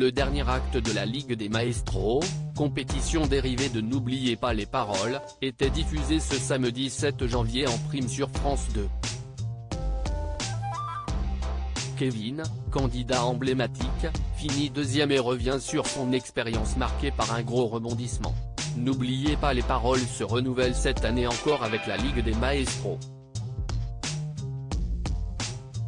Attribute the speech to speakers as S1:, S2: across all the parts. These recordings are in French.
S1: Le dernier acte de la Ligue des Maestros, compétition dérivée de N'oubliez pas les paroles, était diffusé ce samedi 7 janvier en prime sur France 2. Kevin, candidat emblématique, finit deuxième et revient sur son expérience marquée par un gros rebondissement. N'oubliez pas les paroles se renouvelle cette année encore avec la Ligue des Maestros.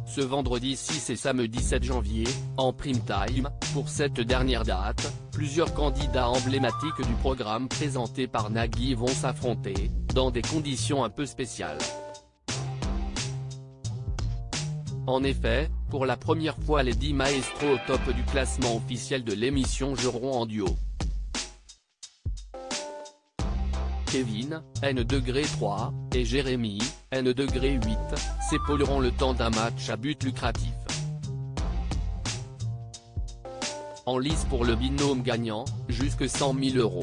S1: Ce vendredi 6 et samedi 7 janvier, en prime time, pour cette dernière date, plusieurs candidats emblématiques du programme présenté par Nagui vont s'affronter, dans des conditions un peu spéciales. En effet, pour la première fois les 10 maestros au top du classement officiel de l'émission joueront en duo. Kevin, N-3, et Jérémy, N-8, s'épauleront le temps d'un match à but lucratif. En lice pour le binôme gagnant, jusque 100 000 €.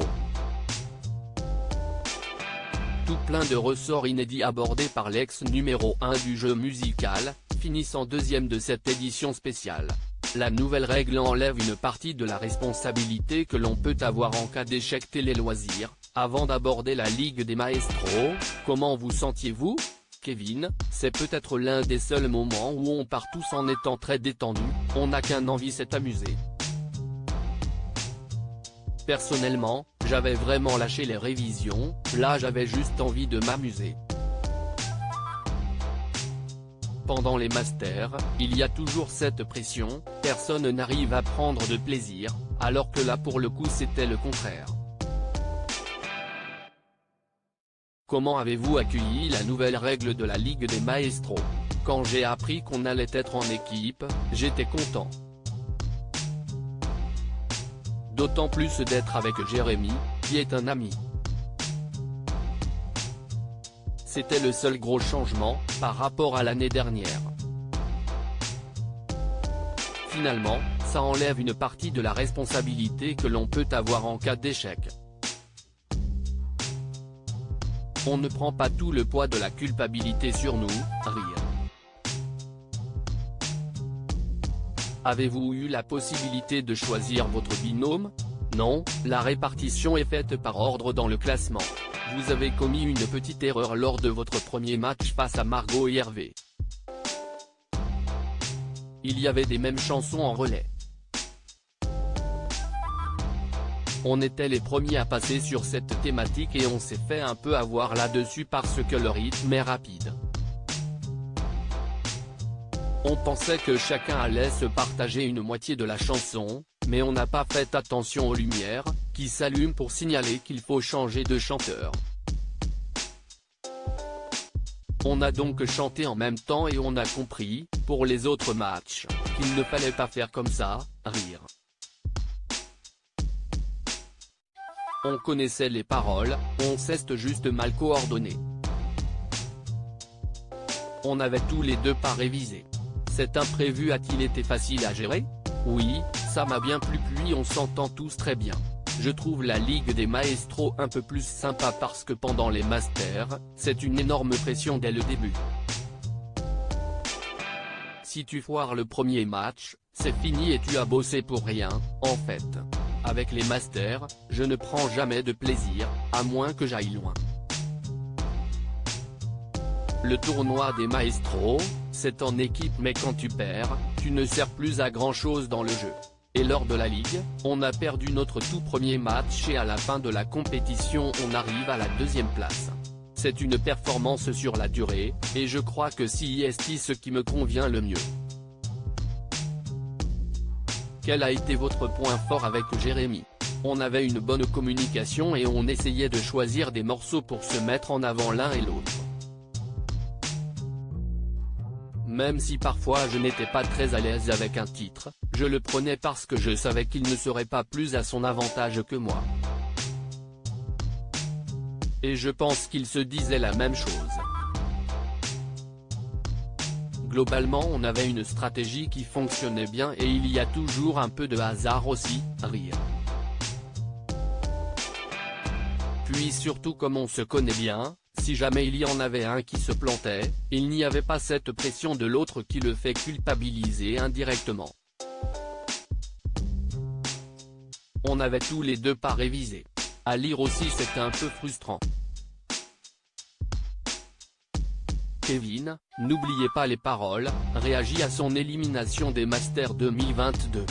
S1: Tout plein de ressorts inédits abordés par l'ex numéro 1 du jeu musical, finissant deuxième de cette édition spéciale. La nouvelle règle enlève une partie de la responsabilité que l'on peut avoir en cas d'échec télé-loisirs. Avant d'aborder la Ligue des Maestros, comment vous sentiez-vous, Kevin? C'est peut-être l'un des seuls moments où on part tous en étant très détendu, on n'a qu'un envie, c'est amuser. Personnellement, j'avais vraiment lâché les révisions, là j'avais juste envie de m'amuser. Pendant les masters, il y a toujours cette pression, personne n'arrive à prendre de plaisir, alors que là pour le coup c'était le contraire. Comment avez-vous accueilli la nouvelle règle de la Ligue des Maestros? Quand j'ai appris qu'on allait être en équipe, j'étais content. D'autant plus d'être avec Jérémy, qui est un ami. C'était le seul gros changement, par rapport à l'année dernière. Finalement, ça enlève une partie de la responsabilité que l'on peut avoir en cas d'échec. On ne prend pas tout le poids de la culpabilité sur nous, rire. Avez-vous eu la possibilité de choisir votre binôme? Non, la répartition est faite par ordre dans le classement. Vous avez commis une petite erreur lors de votre premier match face à Margot et Hervé. Il y avait des mêmes chansons en relais. On était les premiers à passer sur cette thématique et on s'est fait un peu avoir là-dessus parce que le rythme est rapide. On pensait que chacun allait se partager une moitié de la chanson, mais on n'a pas fait attention aux lumières, qui s'allument pour signaler qu'il faut changer de chanteur. On a donc chanté en même temps et on a compris, pour les autres matchs, qu'il ne fallait pas faire comme ça, rire. On connaissait les paroles, on s'est juste mal coordonné. On avait tous les deux pas révisé. Cet imprévu a-t-il été facile à gérer? Oui, ça m'a bien plu puis on s'entend tous très bien. Je trouve la Ligue des Maestros un peu plus sympa parce que pendant les masters, c'est une énorme pression dès le début. Si tu foires le premier match, c'est fini et tu as bossé pour rien, en fait. Avec les masters, je ne prends jamais de plaisir, à moins que j'aille loin. Le tournoi des Maestros, c'est en équipe mais quand tu perds, tu ne sers plus à grand chose dans le jeu. Et lors de la Ligue, on a perdu notre tout premier match et à la fin de la compétition on arrive à la deuxième place. C'est une performance sur la durée, et je crois que c'est ce qui me convient le mieux. Quel a été votre point fort avec Jérémy? On avait une bonne communication et on essayait de choisir des morceaux pour se mettre en avant l'un et l'autre. Même si parfois je n'étais pas très à l'aise avec un titre, je le prenais parce que je savais qu'il ne serait pas plus à son avantage que moi. Et je pense qu'il se disait la même chose. Globalement on avait une stratégie qui fonctionnait bien et il y a toujours un peu de hasard aussi, rire. Puis surtout comme on se connaît bien, si jamais il y en avait un qui se plantait, il n'y avait pas cette pression de l'autre qui le fait culpabiliser indirectement. On n'avait tous les deux pas révisé. À lire aussi c'était un peu frustrant. Kevin, n'oubliez pas les paroles, réagit à son élimination des Masters 2022.